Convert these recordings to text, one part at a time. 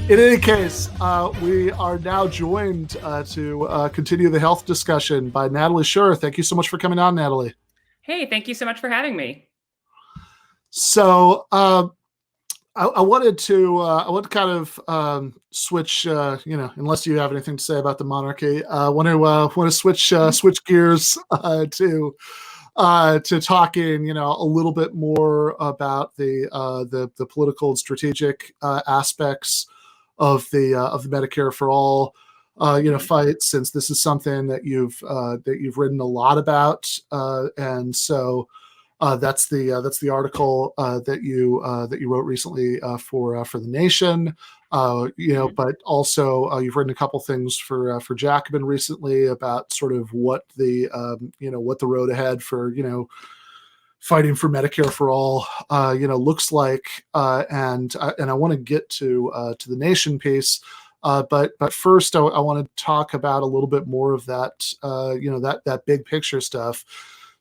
In any case, we are now joined to continue the health discussion by Natalie Shure. Thank you so much for coming on, Natalie. Hey, thank you so much for having me. So I wanted to kind of switch, unless you have anything to say about the monarchy, want to switch gears to talking, a little bit more about the political and strategic aspects of the Medicare for All fight, since this is something that you've written a lot about, and so that's the article that you wrote recently for the Nation. But also you've written a couple things for Jacobin recently about sort of what the what the road ahead for fighting for Medicare for All looks like, and I want to get to the Nation piece. But first, I want to talk about a little bit more of that, that big picture stuff.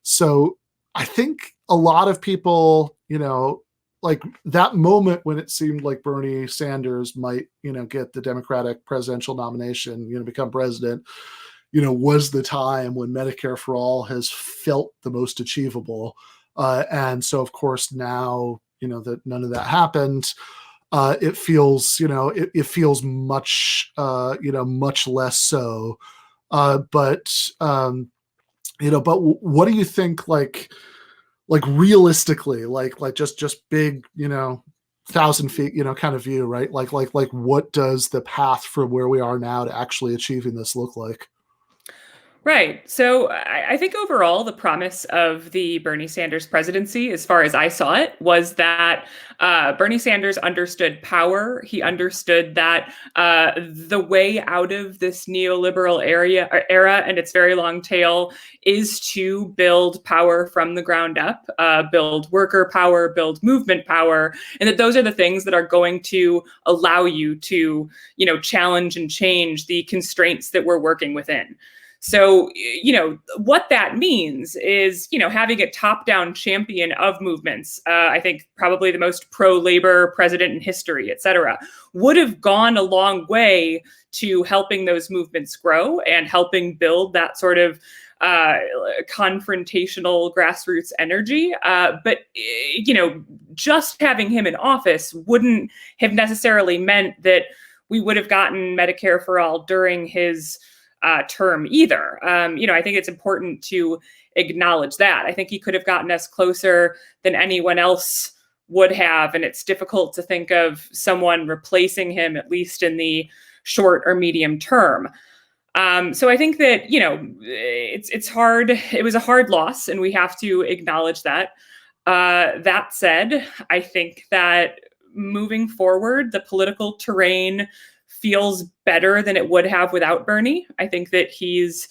So I think a lot of people, like that moment when it seemed like Bernie Sanders might, get the Democratic presidential nomination, become president, was the time when Medicare for All has felt the most achievable. And so, of course, now, that none of that happened, it feels, it feels much, much less so. But what do you think, like realistically, like just big, 1,000 feet, kind of view, right? Like what does the path from where we are now to actually achieving this look like? Right. So I think overall, the promise of the Bernie Sanders presidency, as far as I saw it, was that Bernie Sanders understood power. He understood that the way out of this neoliberal era and its very long tail is to build power from the ground up, build worker power, build movement power, and that those are the things that are going to allow you to, challenge and change the constraints that we're working within. So, what that means is, having a top-down champion of movements, I think probably the most pro-labor president in history, et cetera, would have gone a long way to helping those movements grow and helping build that sort of confrontational grassroots energy. But just having him in office wouldn't have necessarily meant that we would have gotten Medicare for All during his term either. I think it's important to acknowledge that. I think he could have gotten us closer than anyone else would have, and it's difficult to think of someone replacing him, at least in the short or medium term. So I think that, it's hard. It was a hard loss, and we have to acknowledge that. That said, I think that moving forward, the political terrain feels better than it would have without Bernie. I think that he's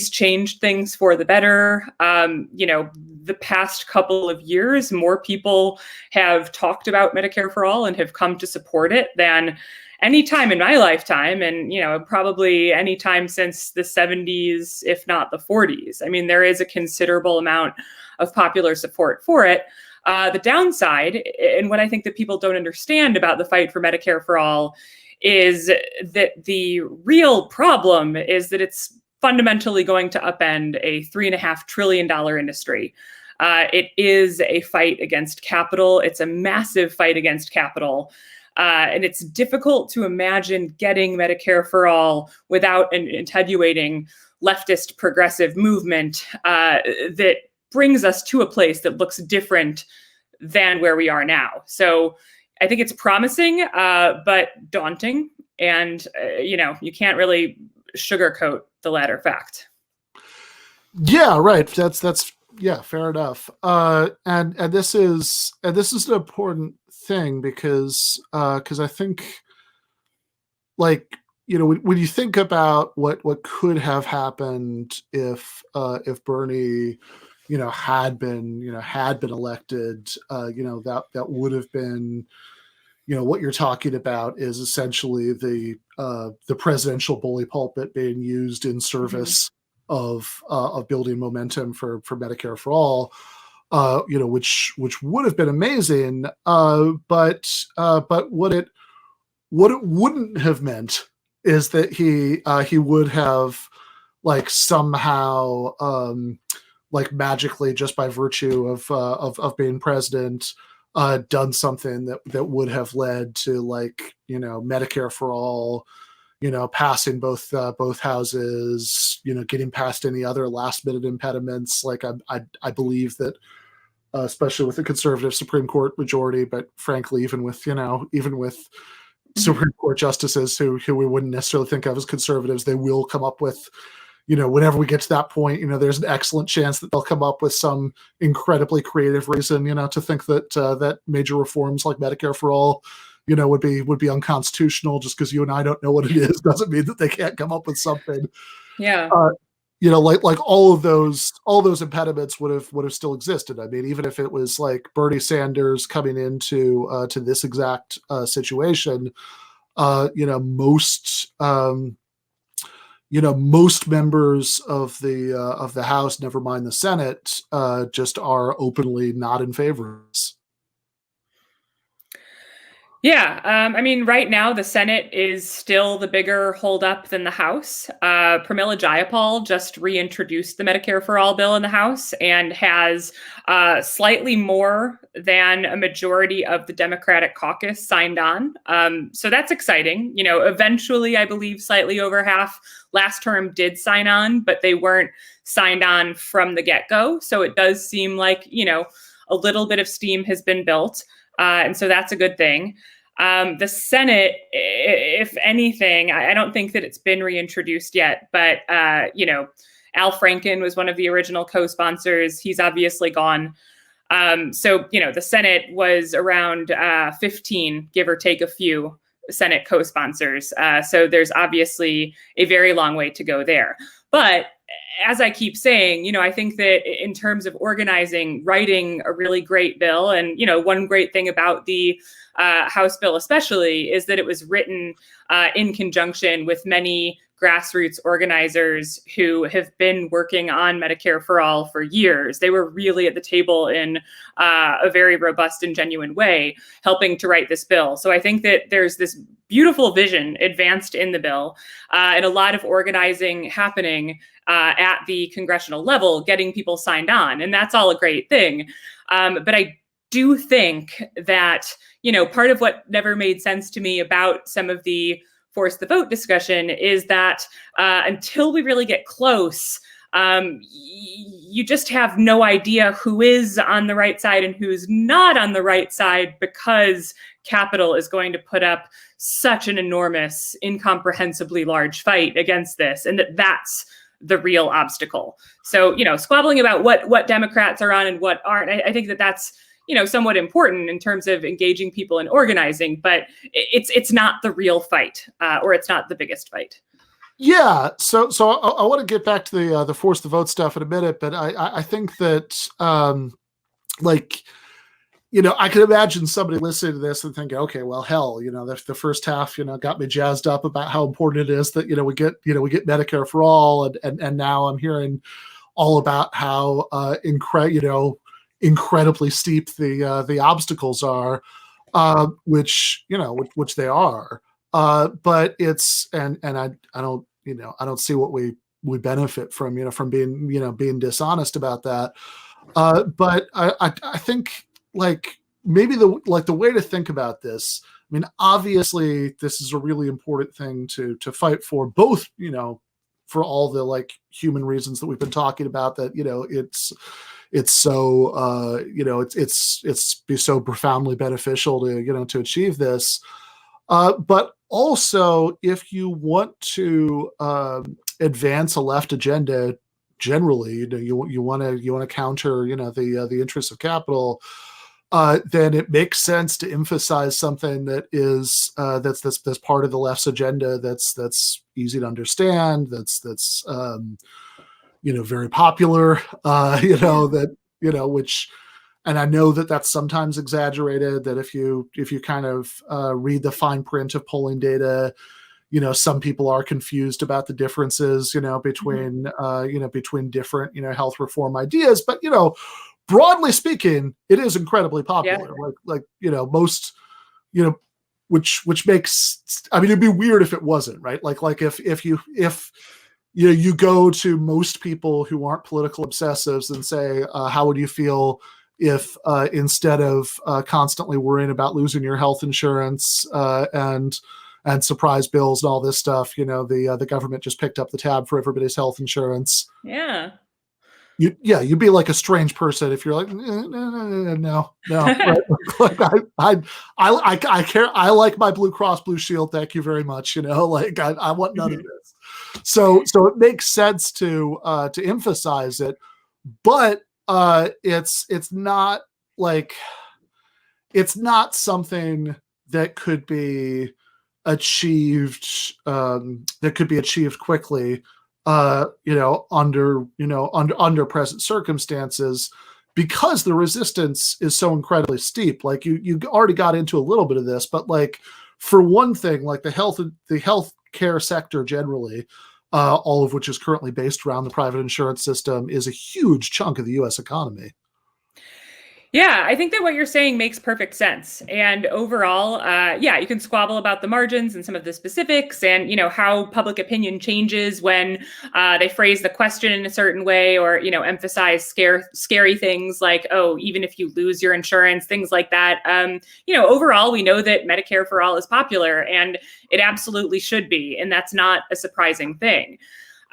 changed things for the better. The past couple of years, more people have talked about Medicare for All and have come to support it than any time in my lifetime, and probably any time since the 70s, if not the 40s. I mean, there is a considerable amount of popular support for it. The downside, and what I think that people don't understand about the fight for Medicare for All, is that the real problem is that it's fundamentally going to upend a $3.5 trillion industry. It is a fight against capital. It's a massive fight against capital. And it's difficult to imagine getting Medicare for All without an attenuating leftist progressive movement that brings us to a place that looks different than where we are now. So I think it's promising, but daunting. And, you can't really sugarcoat the latter fact. Yeah, right. That's fair enough. And this is an important thing because I think, like, when you think about what could have happened if Bernie had been elected, that would have been, what you're talking about is essentially the presidential bully pulpit being used in service of building momentum for Medicare for All, which would have been amazing. But what it What it wouldn't have meant is that he would have like somehow like magically, just by virtue of being president, done something that would have led to, like, Medicare for all, passing both houses, getting past any other last minute impediments. Like I believe that, especially with the conservative Supreme Court majority, but frankly, even with Supreme Court justices who we wouldn't necessarily think of as conservatives, they will come up with, whenever we get to that point, there's an excellent chance that they'll come up with some incredibly creative reason, to think that that major reforms like Medicare for all, would be unconstitutional. Just because you and I don't know what it is doesn't mean that they can't come up with something. Yeah. Like all those impediments would have still existed. I mean, even if it was like Bernie Sanders coming into to this exact situation, most most members of the House, never mind the Senate, just are openly not in favor of this. Yeah, I mean, right now the Senate is still the bigger holdup than the House. Pramila Jayapal just reintroduced the Medicare for All bill in the House and has slightly more than a majority of the Democratic caucus signed on. So that's exciting. Eventually, I believe slightly over half last term did sign on, but they weren't signed on from the get-go. So it does seem like, a little bit of steam has been built. And so that's a good thing. The Senate, if anything, I don't think that it's been reintroduced yet, but, Al Franken was one of the original co-sponsors. He's obviously gone. So, the Senate was around 15, give or take a few Senate co-sponsors. So there's obviously a very long way to go there. But as I keep saying, I think that in terms of organizing, writing a really great bill, and, one great thing about the House bill especially is that it was written in conjunction with many grassroots organizers who have been working on Medicare for All for years. They were really at the table in a very robust and genuine way, helping to write this bill. So I think that there's this beautiful vision advanced in the bill, and a lot of organizing happening at the congressional level, getting people signed on. And that's all a great thing. But I do think that, part of what never made sense to me about some of the force the vote discussion is that until we really get close, you just have no idea who is on the right side and who's not on the right side, because Capitol is going to put up such an enormous, incomprehensibly large fight against this, and that's the real obstacle. So, squabbling about what Democrats are on and what aren't, I think that's somewhat important in terms of engaging people and organizing, but it's not the real fight, or it's not the biggest fight. Yeah. So I want to get back to the force the vote stuff in a minute, but I think that, I could imagine somebody listening to this and thinking, okay, well, hell, the first half, got me jazzed up about how important it is that, we get Medicare for all. And now I'm hearing all about how, incredibly steep the obstacles are, which they are. But it's, and I don't see what we benefit from, from being dishonest about that. But I think, maybe the way to think about this, I mean, obviously this is a really important thing to fight for, both, for all the human reasons that we've been talking about, that, it's so, it's be so profoundly beneficial to achieve this. But also, if you want to advance a left agenda generally, you want to counter, the interests of capital, then it makes sense to emphasize something that is that's part of the left's agenda, that's easy to understand, that's very popular, which, and I know that that's sometimes exaggerated, that if you kind of read the fine print of polling data, some people are confused about the differences, between different, health reform ideas. But, broadly speaking, it is incredibly popular. Yeah. Most, which makes, I mean, it'd be weird if it wasn't, right? Like if you go to most people who aren't political obsessives and say, how would you feel if instead of constantly worrying about losing your health insurance and surprise bills and all this stuff, the government just picked up the tab for everybody's health insurance? Yeah. You'd be like a strange person if you're like, no, right? Like I care. I like my Blue Cross Blue Shield. Thank you very much. Like I want none of this. So it makes sense to emphasize it, but it's not like, it's not something that could be achieved quickly. Under present circumstances, because the resistance is so incredibly steep. Like you already got into a little bit of this, but like, for one thing, like the health care sector generally, all of which is currently based around the private insurance system, is a huge chunk of the U.S. economy. Yeah, I think that what you're saying makes perfect sense. And overall, you can squabble about the margins and some of the specifics and, how public opinion changes when they phrase the question in a certain way or, emphasize scary things like, oh, even if you lose your insurance, things like that. Overall, we know that Medicare for All is popular, and it absolutely should be. And that's not a surprising thing.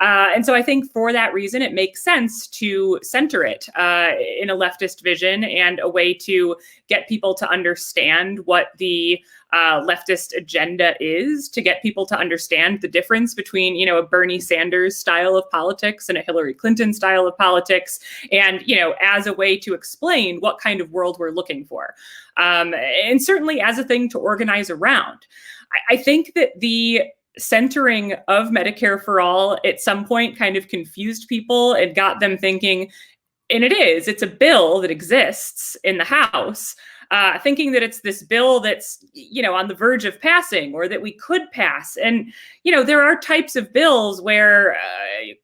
And so I think for that reason, it makes sense to center it in a leftist vision and a way to get people to understand what the leftist agenda is, to get people to understand the difference between, a Bernie Sanders style of politics and a Hillary Clinton style of politics, and, as a way to explain what kind of world we're looking for. And certainly as a thing to organize around. I think that the centering of Medicare for All at some point kind of confused people and got them thinking, and it's a bill that exists in the House, thinking that it's this bill that's, on the verge of passing or that we could pass. And, there are types of bills where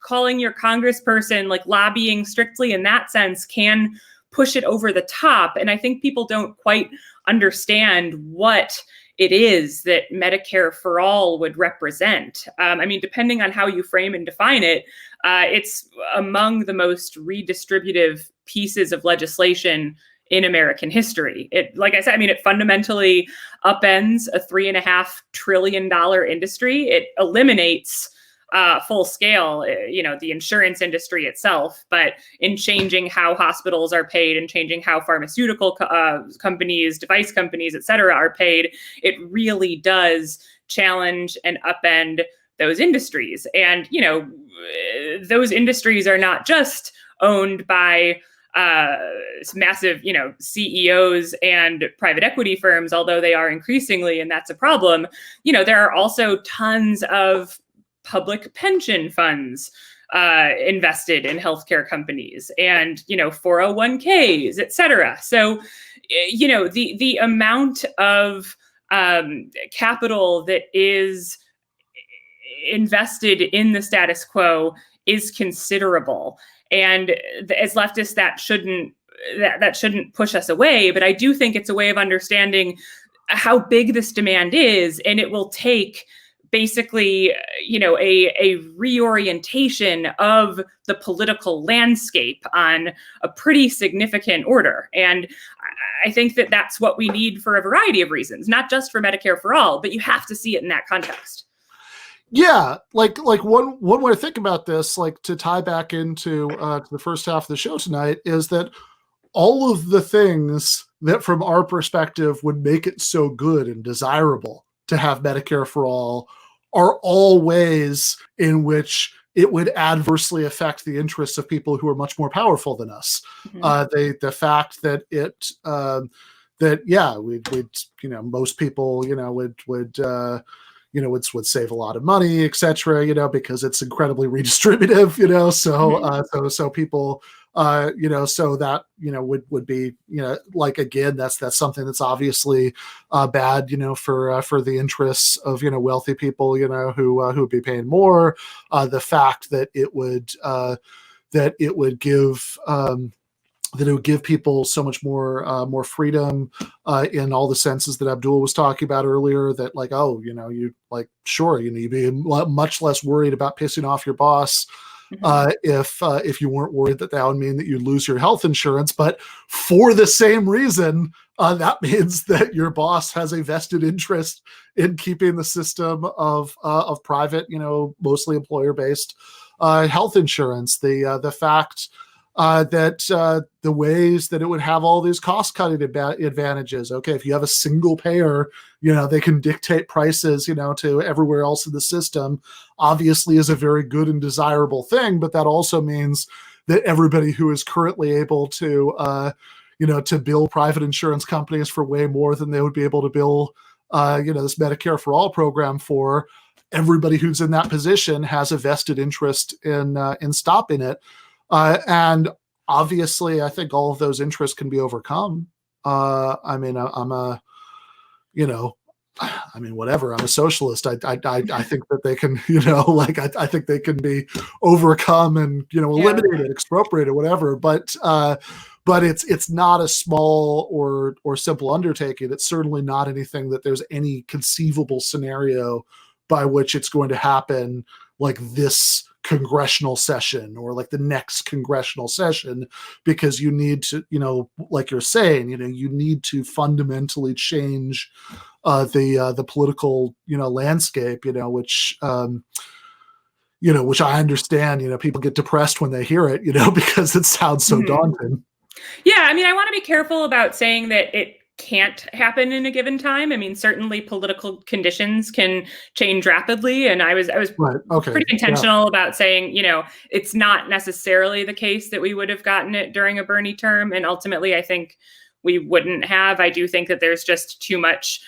calling your congressperson, like lobbying strictly in that sense, can push it over the top. And I think people don't quite understand what it is that Medicare for All would represent. Depending on how you frame and define it, it's among the most redistributive pieces of legislation in American history. Like I said, it fundamentally upends a $3.5 trillion industry. It eliminates full scale, the insurance industry itself, but in changing how hospitals are paid and changing how pharmaceutical companies, device companies, et cetera, are paid, it really does challenge and upend those industries. And, those industries are not just owned by massive, CEOs and private equity firms, although they are increasingly, and that's a problem. There are also tons of public pension funds invested in healthcare companies and, 401ks, et cetera. So, the amount of capital that is invested in the status quo is considerable. And as leftists, that shouldn't push us away. But I do think it's a way of understanding how big this demand is, and it will take basically, a reorientation of the political landscape on a pretty significant order. And I think that that's what we need for a variety of reasons, not just for Medicare for All, but you have to see it in that context. Yeah, like one way to think about this, like to tie back into to the first half of the show tonight, is that all of the things that from our perspective would make it so good and desirable to have Medicare for All are all ways in which it would adversely affect the interests of people who are much more powerful than us. Mm-hmm. The fact that most people, would save a lot of money, et cetera, because it's incredibly redistributive, so people, so that, would be, like, again, that's something that's obviously bad, for the interests of, wealthy people, who would be paying more. The fact that it would give, that it would give people so much more freedom in all the senses that Abdul was talking about earlier. That like, oh, you like, sure, you'd be much less worried about pissing off your boss if you weren't worried that would mean that you'd lose your health insurance. But for the same reason, that means that your boss has a vested interest in keeping the system of private, mostly employer-based health insurance. The fact that the ways that it would have all these cost-cutting advantages. Okay, if you have a single payer, they can dictate prices, to everywhere else in the system, obviously is a very good and desirable thing. But that also means that everybody who is currently able to, to bill private insurance companies for way more than they would be able to bill, this Medicare for All program for, everybody who's in that position has a vested interest in stopping it. And obviously, I think all of those interests can be overcome. I mean, whatever. I'm a socialist. I think that they can, I think they can be overcome and, eliminated, expropriated, whatever. But it's not a small or simple undertaking. It's certainly not anything that there's any conceivable scenario by which it's going to happen like this congressional session or like the next congressional session, because you need to, like you're saying, you need to fundamentally change the political, landscape, which which I understand, people get depressed when they hear it, because it sounds so daunting. Yeah. I mean, I want to be careful about saying that it can't happen in a given time. I mean, certainly political conditions can change rapidly. And I was pretty intentional about saying, it's not necessarily the case that we would have gotten it during a Bernie term. And ultimately, I think we wouldn't have. I do think that there's just too much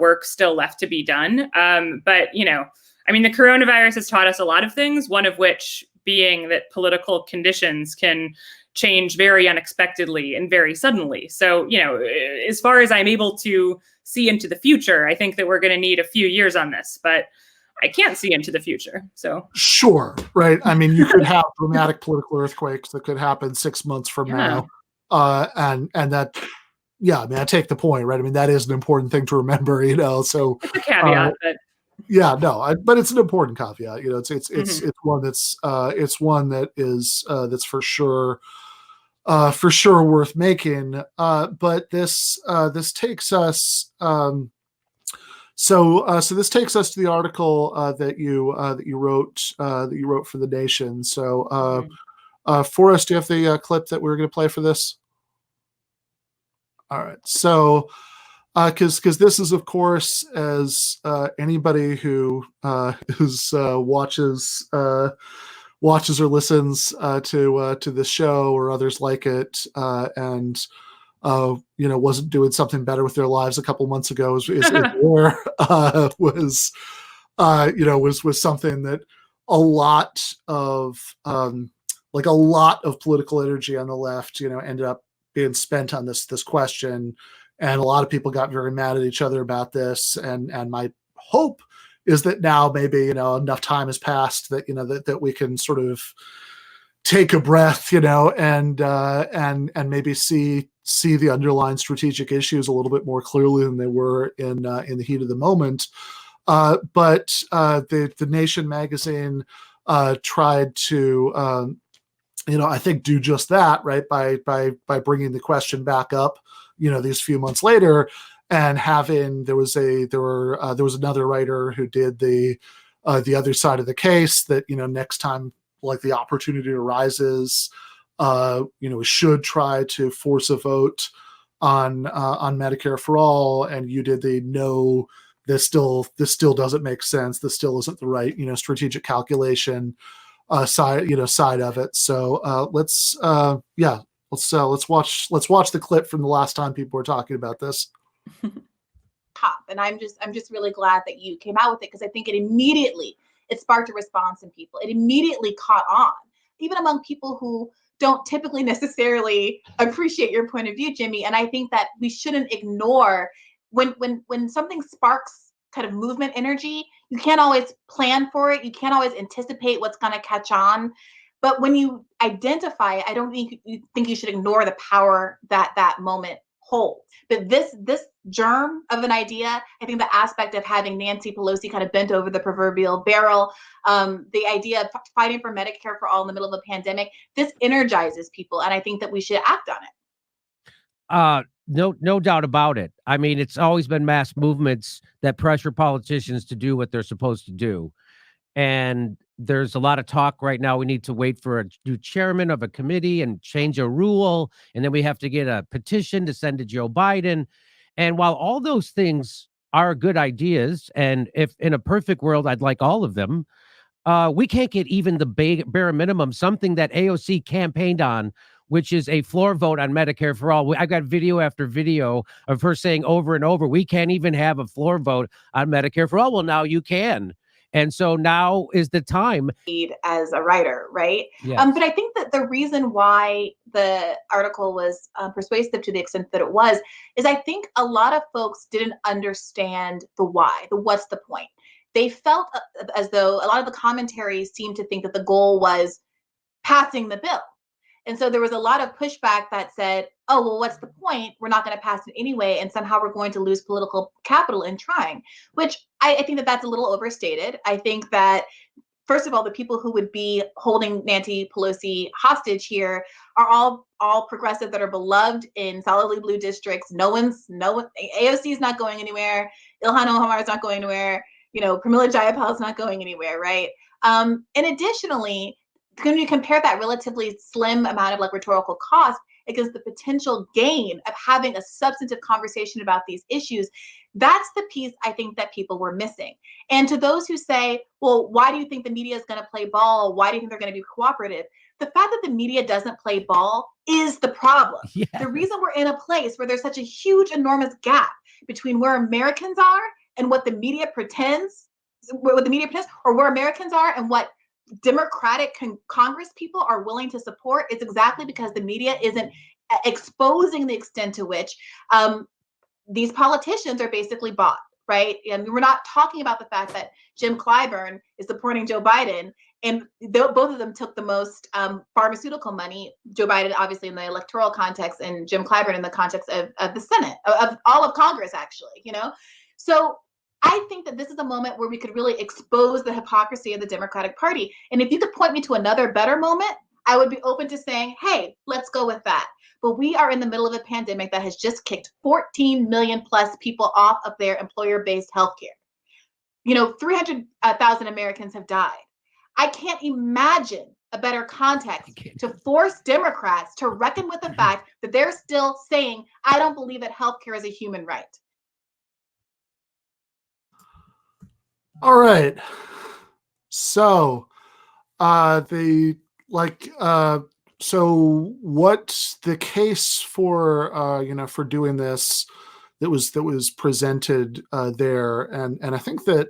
work still left to be done. But, I mean, the coronavirus has taught us a lot of things, one of which being that political conditions can change very unexpectedly and very suddenly. So, as far as I'm able to see into the future, I think that we're going to need a few years on this, but I can't see into the future. So sure. Right. I mean, you could have dramatic political earthquakes that could happen 6 months from now. And that, I mean, I take the point, right? I mean, that is an important thing to remember, so it's a caveat, but but it's an important caveat, it's one that is that's for sure worth making. But this takes us so this takes us to the article that you wrote for The Nation. So Forrest, do you have the clip that we're going to play for this? All right. So because this is, of course, as anybody who watches or listens to this show or others like it, and wasn't doing something better with their lives a couple months ago was something that a lot of political energy on the left ended up being spent on this question. And a lot of people got very mad at each other about this. And my hope is that now maybe, enough time has passed that, that we can sort of take a breath, and maybe see the underlying strategic issues a little bit more clearly than they were in the heat of the moment. But the Nation magazine tried to, I think do just that, right? By bringing the question back up, these few months later, and there was another writer who did the other side of the case that, next time, like the opportunity arises, we should try to force a vote on Medicare for All. And you did the no, this still doesn't make sense. This still isn't the right, strategic calculation side of it. So let's watch the clip from the last time people were talking about this. And I'm just really glad that you came out with it, because I think it sparked a response in people. It immediately caught on, even among people who don't typically necessarily appreciate your point of view, Jimmy. And I think that we shouldn't ignore when something sparks kind of movement energy. You can't always plan for it. You can't always anticipate what's going to catch on. But when you identify it, I don't think you should ignore the power that that moment holds. But this germ of an idea, I think the aspect of having Nancy Pelosi kind of bent over the proverbial barrel, the idea of fighting for Medicare for all in the middle of a pandemic, this energizes people, and I think that we should act on it. No doubt about it. I mean, it's always been mass movements that pressure politicians to do what they're supposed to do. And there's a lot of talk right now. We need to wait for a new chairman of a committee and change a rule. And then we have to get a petition to send to Joe Biden. And while all those things are good ideas, and if in a perfect world, I'd like all of them, we can't get even the bare minimum, something that AOC campaigned on, which is a floor vote on Medicare for all. I got video after video of her saying over and over, we can't even have a floor vote on Medicare for all. Well, now you can. And so now is the time. As a writer, right? Yes. But I think that the reason why the article was persuasive to the extent that it was, is I think a lot of folks didn't understand the why, the what's the point. They felt as though a lot of the commentaries seemed to think that the goal was passing the bill. And so there was a lot of pushback that said, oh, well, what's the point? We're not going to pass it anyway. And somehow we're going to lose political capital in trying, which I think that that's a little overstated. I think that, first of all, the people who would be holding Nancy Pelosi hostage here are all progressive that are beloved in solidly blue districts. AOC is not going anywhere. Ilhan Omar is not going anywhere. Pramila Jayapal is not going anywhere, right? And additionally, when you compare that relatively slim amount of rhetorical cost against the potential gain of having a substantive conversation about these issues, that's the piece I think that people were missing. And to those who say, well, why do you think the media is going to play ball? Why do you think they're going to be cooperative? The fact that the media doesn't play ball is the problem. Yeah. The reason we're in a place where there's such a huge, enormous gap between where Americans are and what the media pretends, or where Americans are and what Democratic Congress people are willing to support, it's exactly because the media isn't exposing the extent to which these politicians are basically bought, right? And we're not talking about the fact that Jim Clyburn is supporting Joe Biden, and both of them took the most pharmaceutical money, Joe Biden obviously in the electoral context and Jim Clyburn in the context of the Senate, of all of Congress actually, So I think that this is a moment where we could really expose the hypocrisy of the Democratic Party. And if you could point me to another better moment, I would be open to saying, hey, let's go with that. But we are in the middle of a pandemic that has just kicked 14 million plus people off of their employer-based healthcare. 300,000 Americans have died. I can't imagine a better context to force Democrats to reckon with the fact that they're still saying, I don't believe that healthcare is a human right. All right. So, so what's the case for, for doing this that was presented there? And I think that,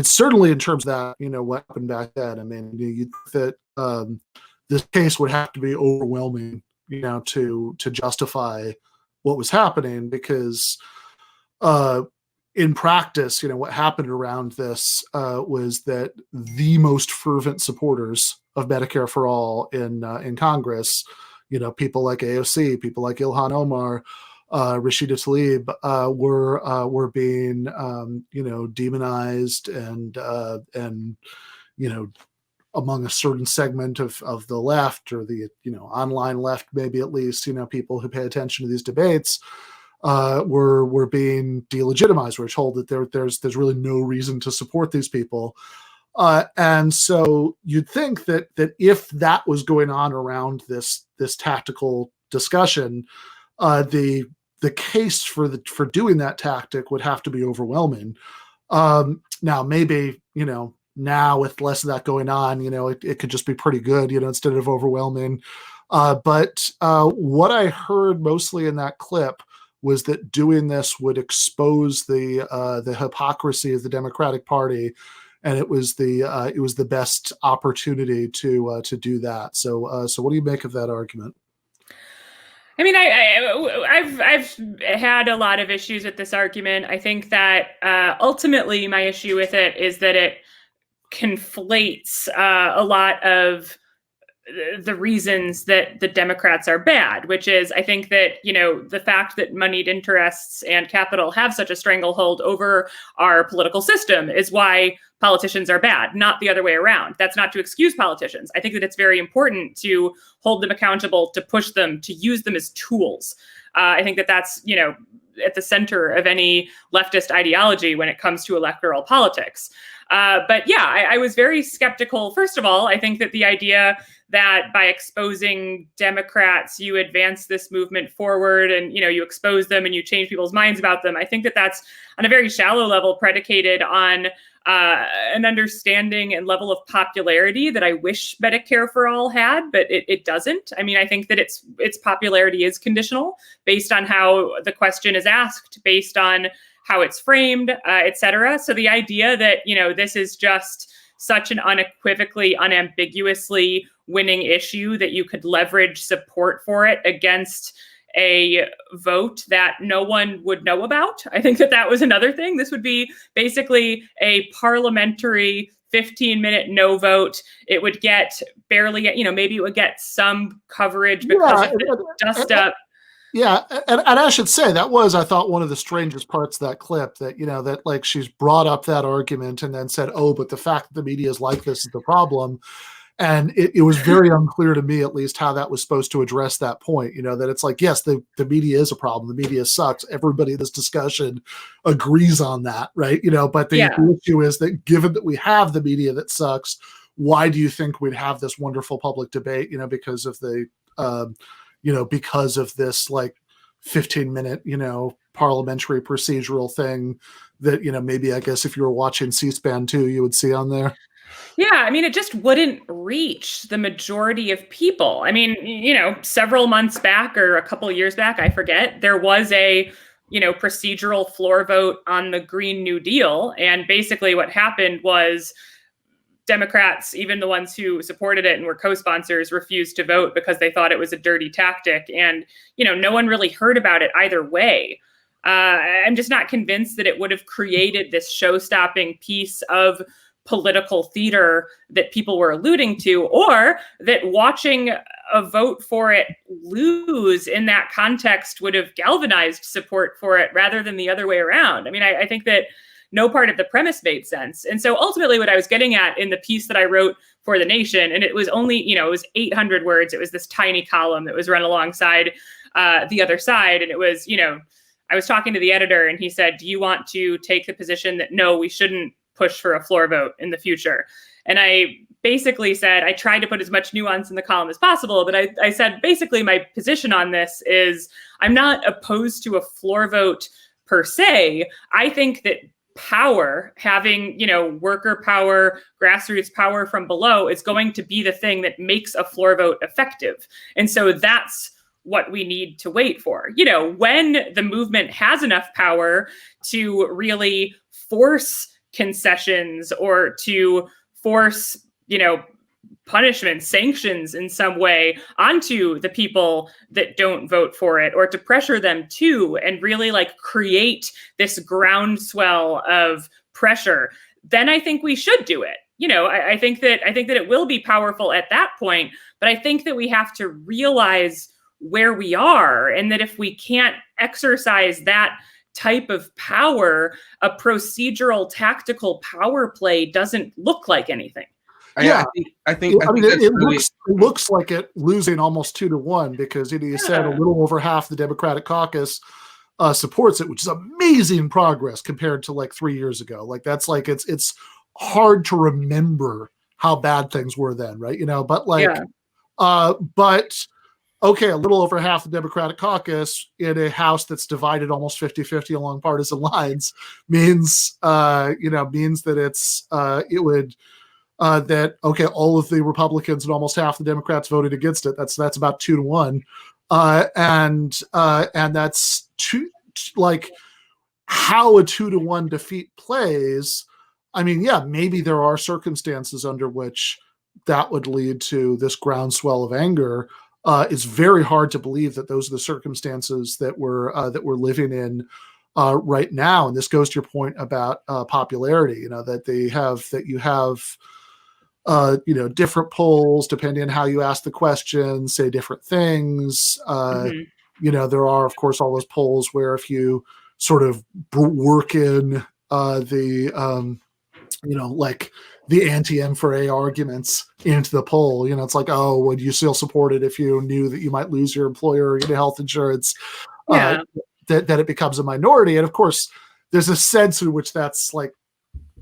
certainly in terms of that, what happened back then, you think that this case would have to be overwhelming, to justify what was happening, because in practice, what happened around this was that the most fervent supporters of Medicare for All in Congress, people like AOC, people like Ilhan Omar, Rashida Tlaib, were being demonized and among a certain segment of the left, or the online left, maybe at least, people who pay attention to these debates, were being delegitimized. We're told that there's really no reason to support these people, and so you'd think that if that was going on around this tactical discussion, the case for doing that tactic would have to be overwhelming. Now maybe now with less of that going on, it could just be pretty good, instead of overwhelming. But what I heard mostly in that clip was that doing this would expose the hypocrisy of the Democratic Party, and it was the best opportunity to do that. So what do you make of that argument? I've had a lot of issues with this argument. I think that ultimately my issue with it is that it conflates a lot of the reasons that the Democrats are bad, which is, I think that, the fact that moneyed interests and capital have such a stranglehold over our political system is why politicians are bad, not the other way around. That's not to excuse politicians. I think that it's very important to hold them accountable, to push them, to use them as tools. I think that that's, at the center of any leftist ideology when it comes to electoral politics. But yeah, I was very skeptical. First of all, I think that the idea that by exposing Democrats, you advance this movement forward and, you expose them and you change people's minds about them. I think that that's on a very shallow level predicated on an understanding and level of popularity that I wish Medicare for All had, but it doesn't. I mean, I think that its popularity is conditional based on how the question is asked, based on how it's framed, et cetera. So the idea that, this is just such an unequivocally, unambiguously winning issue that you could leverage support for it against a vote that no one would know about. I think that that was another thing. This would be basically a parliamentary 15-minute no vote. It would get barely, maybe it would get some coverage because of the dust up. Yeah, and I should say that was, I thought, one of the strangest parts of that clip, that, that like she's brought up that argument and then said, oh, but the fact that the media is like this is the problem. And it was very unclear to me, at least, how that was supposed to address that point, that it's like, yes, the media is a problem. The media sucks. Everybody in this discussion agrees on that, right? But the issue is that given that we have the media that sucks, why do you think we'd have this wonderful public debate, because of the because of this like 15-minute, parliamentary procedural thing that, maybe, I guess, if you were watching C-SPAN too, you would see on there. Yeah, I mean, it just wouldn't reach the majority of people. I mean, several months back or a couple of years back, I forget, there was a, procedural floor vote on the Green New Deal. And basically what happened was Democrats, even the ones who supported it and were co-sponsors, refused to vote because they thought it was a dirty tactic. And, no one really heard about it either way. I'm just not convinced that it would have created this show-stopping piece of political theater that people were alluding to, or that watching a vote for it lose in that context would have galvanized support for it rather than the other way around. I mean, I think that no part of the premise made sense. And so ultimately what I was getting at in the piece that I wrote for The Nation, and it was only, it was 800 words. It was this tiny column that was run alongside the other side. And it was, I was talking to the editor and he said, do you want to take the position that, no, we shouldn't push for a floor vote in the future? And I basically said, I tried to put as much nuance in the column as possible, but I said, basically my position on this is I'm not opposed to a floor vote per se. I think that power, having, worker power, grassroots power from below is going to be the thing that makes a floor vote effective. And so that's what we need to wait for. When the movement has enough power to really force concessions or to force, punishment, sanctions in some way onto the people that don't vote for it, or to pressure them to, and really like create this groundswell of pressure, then I think we should do it. I think that it will be powerful at that point, but I think that we have to realize where we are, and that if we can't exercise that type of power, a procedural tactical power play doesn't look like anything. Yeah, I think it looks like it losing almost 2-1 because you said a little over half the Democratic caucus supports it, which is amazing progress compared to like 3 years ago. Like that's like it's hard to remember how bad things were then, right? But like, but okay, a little over half the Democratic caucus in a House that's divided almost 50-50 along partisan lines means that it's it would. That okay, all of the Republicans and almost half the Democrats voted against it. That's about 2-1, and that's like how a 2-1 defeat plays. I mean, yeah, maybe there are circumstances under which that would lead to this groundswell of anger. It's very hard to believe that those are the circumstances that we're living in right now. And this goes to your point about popularity. That you have different polls, depending on how you ask the question, say different things. There are, of course, all those polls where if you sort of work in like the anti-M4A arguments into the poll, it's like, oh, would you still support it if you knew that you might lose your employer or get health insurance? That it becomes a minority. And of course, there's a sense in which that's like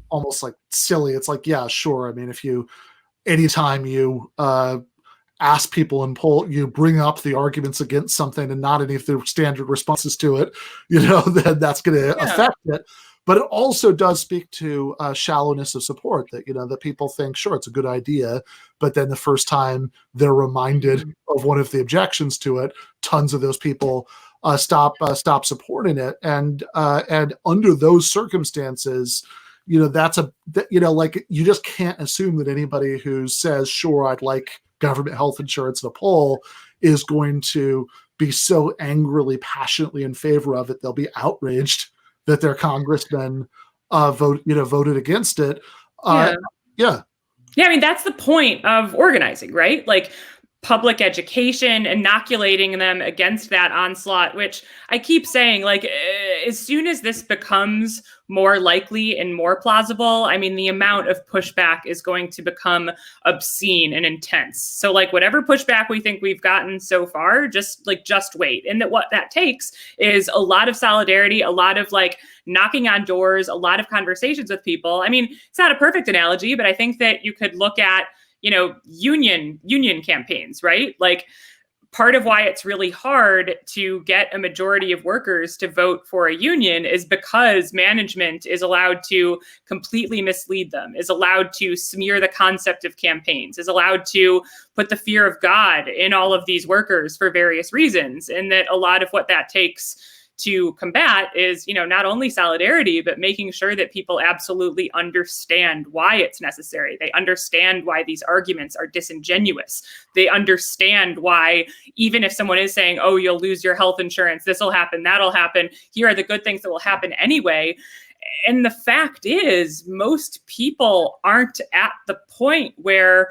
almost like silly. It's like, yeah, sure. I mean, anytime you ask people in poll, you bring up the arguments against something and not any of the standard responses to it, then that's going to affect it. But it also does speak to shallowness of support that, that people think, sure, it's a good idea. But then the first time they're reminded of one of the objections to it, tons of those people stop supporting it. And under those circumstances, you just can't assume that anybody who says, sure, I'd like government health insurance in a poll is going to be so angrily, passionately in favor of it. They'll be outraged that their congressman voted against it. I mean, that's the point of organizing, right? Like public education, inoculating them against that onslaught, which I keep saying, like, as soon as this becomes more likely and more plausible, I mean, the amount of pushback is going to become obscene and intense. So like whatever pushback we think we've gotten so far, just wait. And that what that takes is a lot of solidarity, a lot of like knocking on doors, a lot of conversations with people. I mean, it's not a perfect analogy, but I think that you could look at, union campaigns, right? Like part of why it's really hard to get a majority of workers to vote for a union is because management is allowed to completely mislead them, is allowed to smear the concept of campaigns, is allowed to put the fear of God in all of these workers for various reasons. And that a lot of what that takes to combat is, not only solidarity, but making sure that people absolutely understand why it's necessary. They understand why these arguments are disingenuous. They understand why, even if someone is saying, oh, you'll lose your health insurance, this will happen, that'll happen, here are the good things that will happen anyway. And the fact is, most people aren't at the point where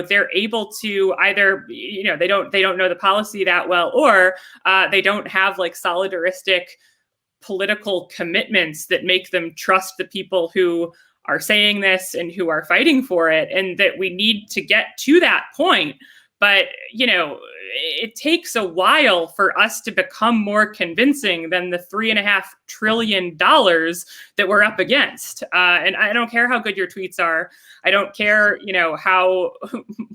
they're able to either, they don't know the policy that well, or they don't have like solidaristic political commitments that make them trust the people who are saying this and who are fighting for it. And that we need to get to that point. But, it takes a while for us to become more convincing than the $3.5 trillion that we're up against. And I don't care how good your tweets are. I don't care, how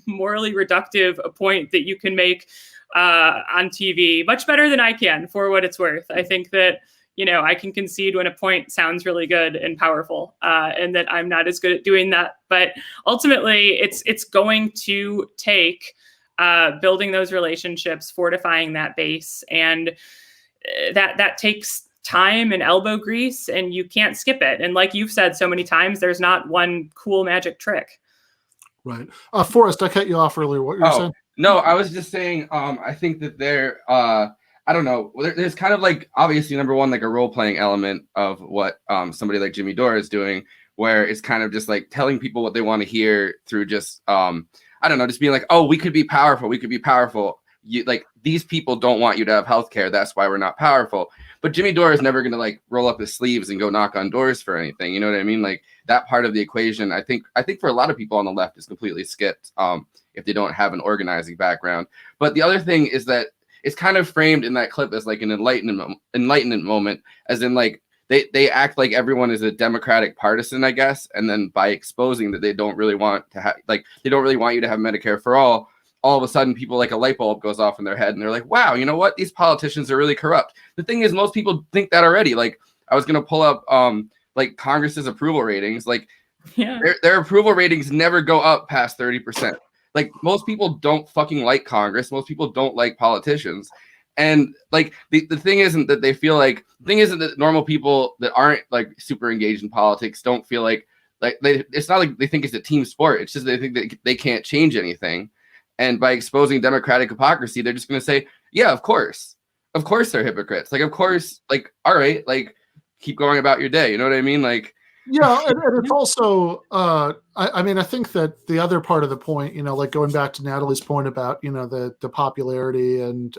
morally reductive a point that you can make on TV. Much better than I can, for what it's worth. I think that, I can concede when a point sounds really good and powerful, and that I'm not as good at doing that. But ultimately, it's going to take building those relationships, fortifying that base. And that takes time and elbow grease, and you can't skip it. And like you've said so many times, there's not one cool magic trick. Right. Forrest, I cut you off earlier. What you're saying? No, I was just saying, I think that I don't know, there's kind of like, obviously, number one, like a role-playing element of what somebody like Jimmy Dore is doing, where it's kind of just like telling people what they want to hear through just, I don't know, just being like, oh, we could be powerful. We could be powerful. Like, these people don't want you to have healthcare. That's why we're not powerful. But Jimmy Dore is never going to like roll up his sleeves and go knock on doors for anything. You know what I mean? Like that part of the equation, I think for a lot of people on the left is completely skipped if they don't have an organizing background. But the other thing is that it's kind of framed in that clip as like an enlightenment moment, as in like, they act like everyone is a Democratic partisan, I guess. And then by exposing that they don't really want to have, like, they don't really want you to have Medicare for all of a sudden people like a light bulb goes off in their head and they're like, wow, you know what? These politicians are really corrupt. The thing is, most people think that already. Like I was going to pull up like Congress's approval ratings. Like their approval ratings never go up past 30%. Like most people don't fucking like Congress. Most people don't like politicians. And like the thing isn't that they feel like, the thing isn't that normal people that aren't like super engaged in politics don't feel like it's not like they think it's a team sport. It's just they think that they can't change anything. And by exposing Democratic hypocrisy, they're just going to say, yeah, of course they're hypocrites. Like, of course, like, all right, like keep going about your day. You know what I mean? Like, Yeah, and it's also, I mean, I think that the other part of the point, like going back to Natalie's point about, the popularity and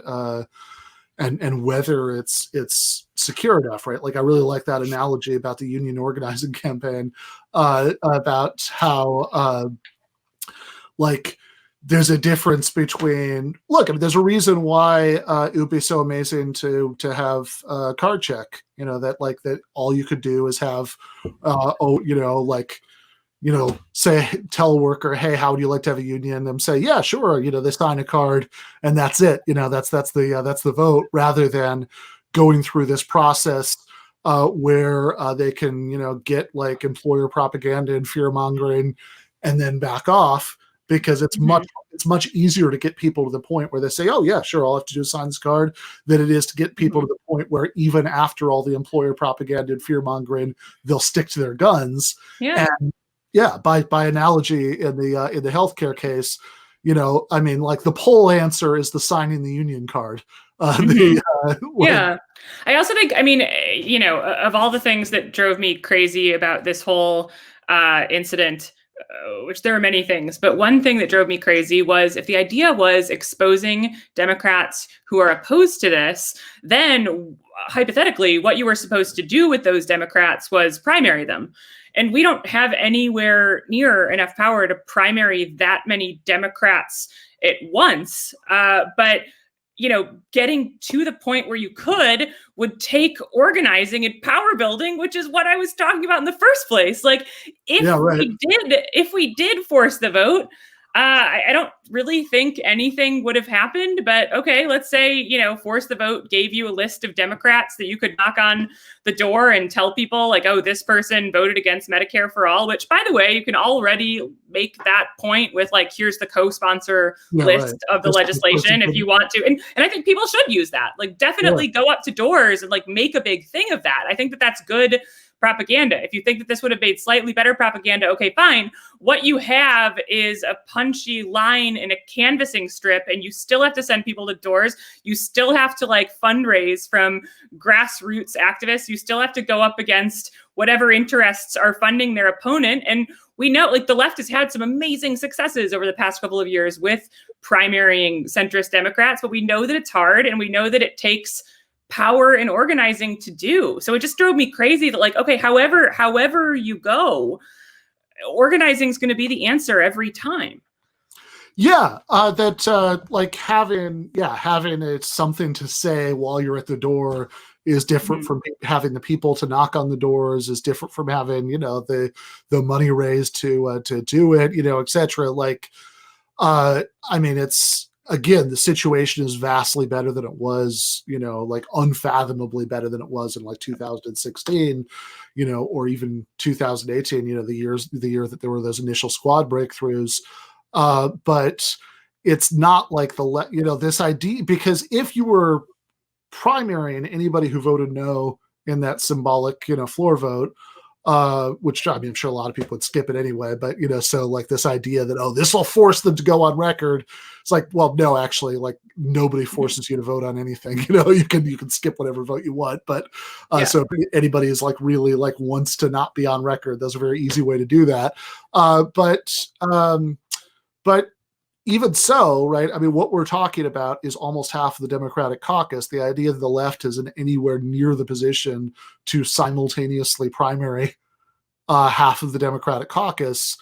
whether it's secure enough, right? Like, I really like that analogy about the union organizing campaign, about how, like, there's a difference between, look, I mean, there's a reason why it would be so amazing to have card check, that all you could do is have, say, tell a worker, hey, how would you like to have a union? And say, yeah, sure. They sign a card and that's it. That's the vote, rather than going through this process where they can, get like employer propaganda and fear mongering and then back off, because it's much easier to get people to the point where they say, oh yeah, sure, all I have to do is sign this card, than it is to get people to the point where even after all the employer propaganda and fear mongering, they'll stick to their guns. Yeah. And yeah, by analogy, in the healthcare case, I mean, like, the poll answer is the signing the union card. Yeah. I also think, I mean, of all the things that drove me crazy about this whole incident, which there are many things, but one thing that drove me crazy was, if the idea was exposing Democrats who are opposed to this, then hypothetically, what you were supposed to do with those Democrats was primary them. And we don't have anywhere near enough power to primary that many Democrats at once. But getting to the point where you could would take organizing and power building, which is what I was talking about in the first place. Like, if we did force the vote, I don't really think anything would have happened. But okay, let's say, force the vote gave you a list of Democrats that you could knock on the door and tell people, like, oh, this person voted against Medicare for All, which, by the way, you can already make that point with, like, here's the co-sponsor list of the legislation if you want to. And I think people should use that. Like, definitely go up to doors and, like, make a big thing of that. I think that that's good propaganda. If you think that this would have made slightly better propaganda, okay, fine. What you have is a punchy line in a canvassing strip, and you still have to send people to doors. You still have to, like, fundraise from grassroots activists. You still have to go up against whatever interests are funding their opponent. And we know, like, the left has had some amazing successes over the past couple of years with primarying centrist Democrats, but we know that it's hard, and we know that it takes power and organizing to do. So it just drove me crazy that, like, okay, however you go, organizing is going to be the answer every time. Yeah, like, having it something to say while you're at the door is different from having the people to knock on the doors, is different from having, the money raised to do it, etc. Like, I mean, again, the situation is vastly better than it was, like, unfathomably better than it was in, like, 2016, or even 2018, the year that there were those initial squad breakthroughs. But it's not like this idea, because if you were primarying anybody who voted no in that symbolic, floor vote, which, I mean, I'm sure a lot of people would skip it anyway, but, so, like, this idea that, oh, this will force them to go on record. It's like, well, no, actually, like, nobody forces you to vote on anything. You can skip whatever vote you want. But so if anybody is, like, really, like, wants to not be on record, there's a very easy way to do that. But even so, right, I mean, what we're talking about is almost half of the Democratic caucus. The idea that the left isn't anywhere near the position to simultaneously primary half of the Democratic caucus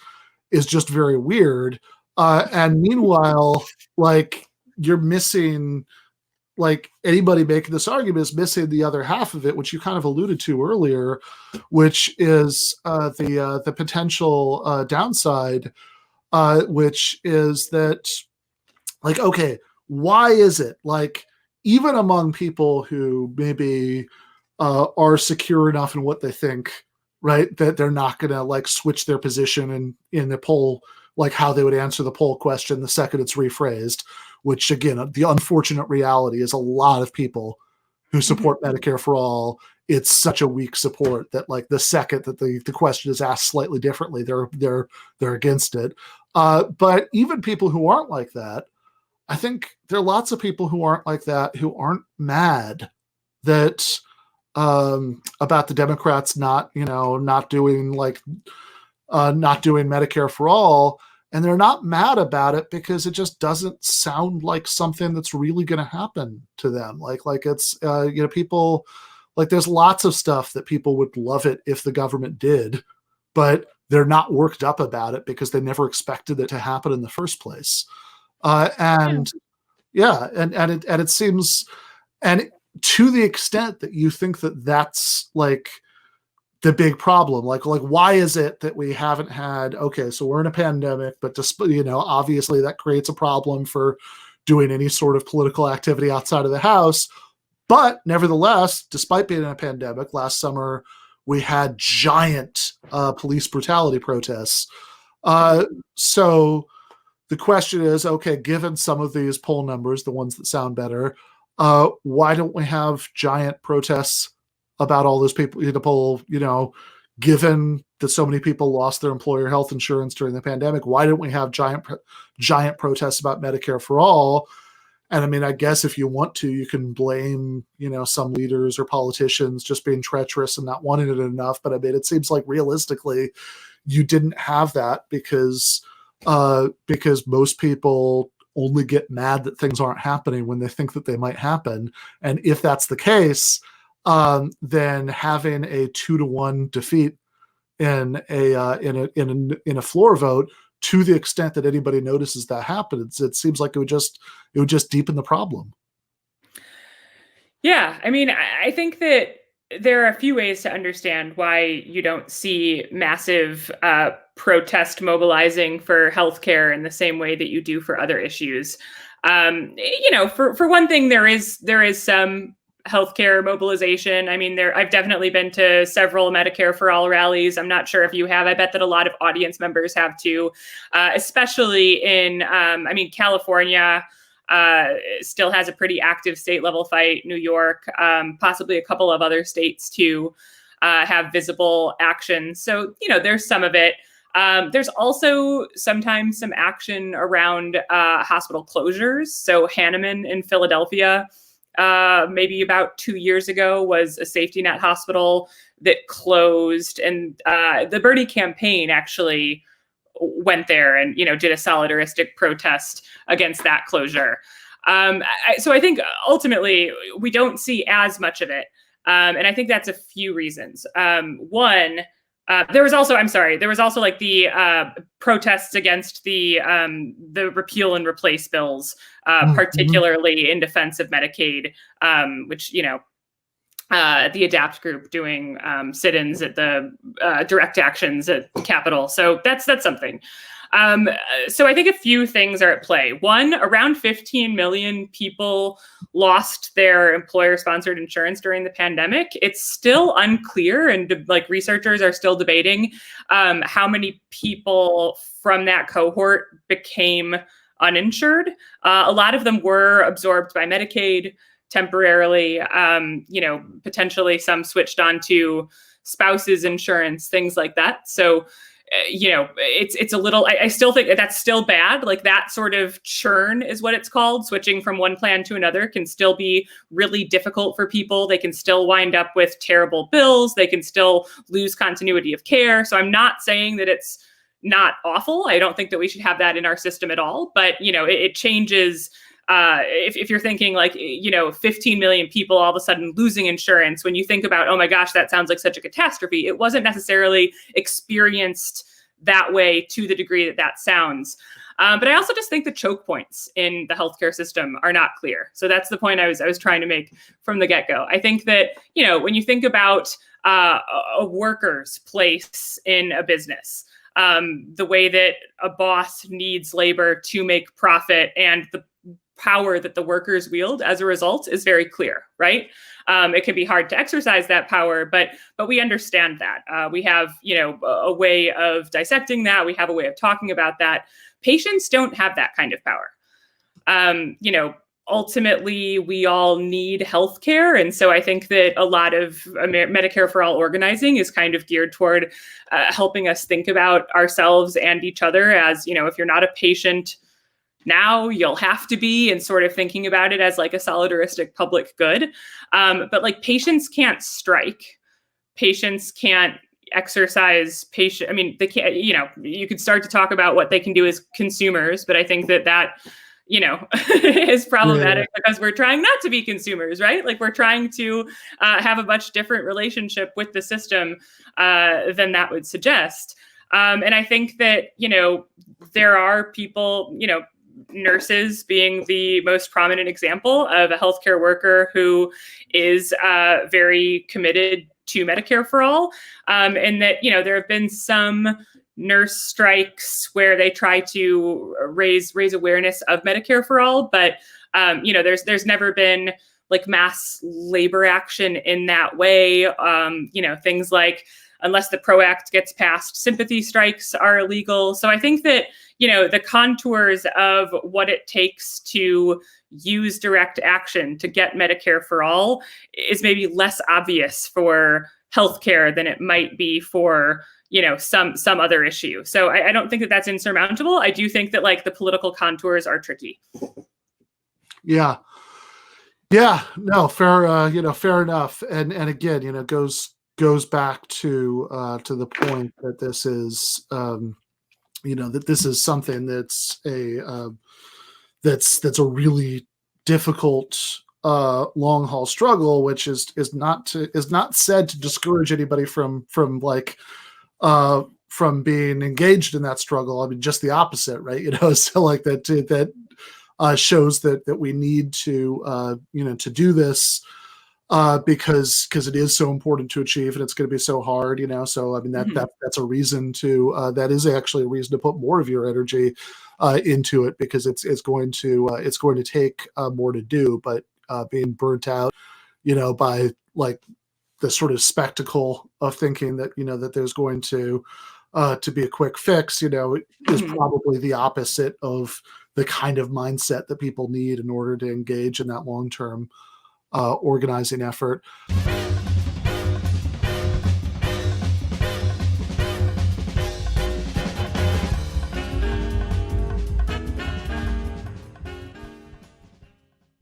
is just very weird. And meanwhile, like, you're missing, like, anybody making this argument is missing the other half of it, which you kind of alluded to earlier, which is the potential downside, which is that, like, okay, why is it, like, even among people who maybe are secure enough in what they think, right, that they're not going to, like, switch their position in the poll, like how they would answer the poll question the second it's rephrased, which, again, the unfortunate reality is a lot of people who support Medicare for All, it's such a weak support that, like, the second that the question is asked slightly differently, they're against it. But even people who aren't like that, I think there are lots of people who aren't like that who aren't mad that the Democrats not doing Medicare for All, and they're not mad about it because it just doesn't sound like something that's really going to happen to them. Like it's people, like there's lots of stuff that people would love it if the government did, but they're not worked up about it because they never expected it to happen in the first place. And it seems, and to the extent that you think that that's like the big problem, like why is it that we haven't had, okay, so we're in a pandemic, but just, obviously that creates a problem for doing any sort of political activity outside of the house. But nevertheless, despite being in a pandemic, last summer we had giant police brutality protests. So the question is, okay, given some of these poll numbers, the ones that sound better, why don't we have giant protests about all those people in the poll, given that so many people lost their employer health insurance during the pandemic? Why don't we have giant protests about Medicare for All? And I mean, I guess if you want to, you can blame, some leaders or politicians just being treacherous and not wanting it enough. But I mean, it seems like realistically, you didn't have that because most people only get mad that things aren't happening when they think that they might happen. And if that's the case, then having a 2-to-1 defeat in a floor vote, to the extent that anybody notices that happens, it seems like it would just deepen the problem. Yeah, I mean, I think that there are a few ways to understand why you don't see massive protest mobilizing for healthcare in the same way that you do for other issues. For one thing, there is some healthcare mobilization. I mean, I've definitely been to several Medicare for All rallies. I'm not sure if you have. I bet that a lot of audience members have too, especially in, California still has a pretty active state level fight. New York, possibly a couple of other states too, have visible action. So, there's some of it. There's also sometimes some action around hospital closures. So Hahnemann in Philadelphia, maybe about 2 years ago, was a safety net hospital that closed, and the Bernie campaign actually went there and did a solidaristic protest against that closure. So I think ultimately we don't see as much of it, and I think that's a few reasons. One, there was also like the protests against the repeal and replace bills, particularly in defense of Medicaid, which the ADAPT group doing sit-ins at the direct actions at Capitol. So that's something. So I think a few things are at play. One, around 15 million people lost their employer-sponsored insurance during the pandemic. It's still unclear, and researchers are still debating how many people from that cohort became uninsured. A lot of them were absorbed by Medicaid temporarily. Potentially some switched on to spouses insurance, things like that. So it's a little, I still think that's still bad. Like that sort of churn is what it's called. Switching from one plan to another can still be really difficult for people. They can still wind up with terrible bills. They can still lose continuity of care. So I'm not saying that it's not awful. I don't think that we should have that in our system at all. But, it changes. If you're thinking 15 million people all of a sudden losing insurance, when you think about, oh my gosh, that sounds like such a catastrophe, it wasn't necessarily experienced that way to the degree that sounds. But I also just think the choke points in the healthcare system are not clear. So that's the point I was trying to make from the get-go. I think that, when you think about a worker's place in a business, the way that a boss needs labor to make profit and the power that the workers wield as a result is very clear, right? It can be hard to exercise that power, but we understand that. We have, a way of dissecting that. We have a way of talking about that. Patients don't have that kind of power. Ultimately, we all need healthcare. And so I think that a lot of Medicare for All organizing is kind of geared toward helping us think about ourselves and each other as, if you're not a patient now you'll have to be, and sort of thinking about it as like a solidaristic public good. But like patients can't strike. Patients can't exercise patient. I mean, they can't, you know, you could start to talk about what they can do as consumers, but I think that you know, is problematic because we're trying not to be consumers, right? Like we're trying to have a much different relationship with the system than that would suggest. And I think that, you know, there are people, you know, nurses being the most prominent example of a healthcare worker who is very committed to Medicare for All. And that, you know, there have been some nurse strikes where they try to raise awareness of Medicare for All, but you know, there's never been like mass labor action in that way. You know, things like, unless the PRO Act gets passed, sympathy strikes are illegal. So I think that, you know, the contours of what it takes to use direct action to get Medicare for All is maybe less obvious for healthcare than it might be for, you know, some other issue. So I don't think that that's insurmountable. I do think that like the political contours are tricky. Yeah, no, fair, you know, fair enough. And again, you know, goes back to the point that this is, you know, that this is something that's a really difficult long haul struggle, which is not said to discourage anybody from being engaged in that struggle. I mean, just the opposite, right? You know, so like that shows that we need to you know, to do this. Because it is so important to achieve, and it's going to be so hard, you know. So I mean that's a reason to that is actually a reason to put more of your energy into it, because it's going to take more to do. But being burnt out, you know, by like the sort of spectacle of thinking that, you know, that there's going to be a quick fix, you know, is probably the opposite of the kind of mindset that people need in order to engage in that long-term organizing effort.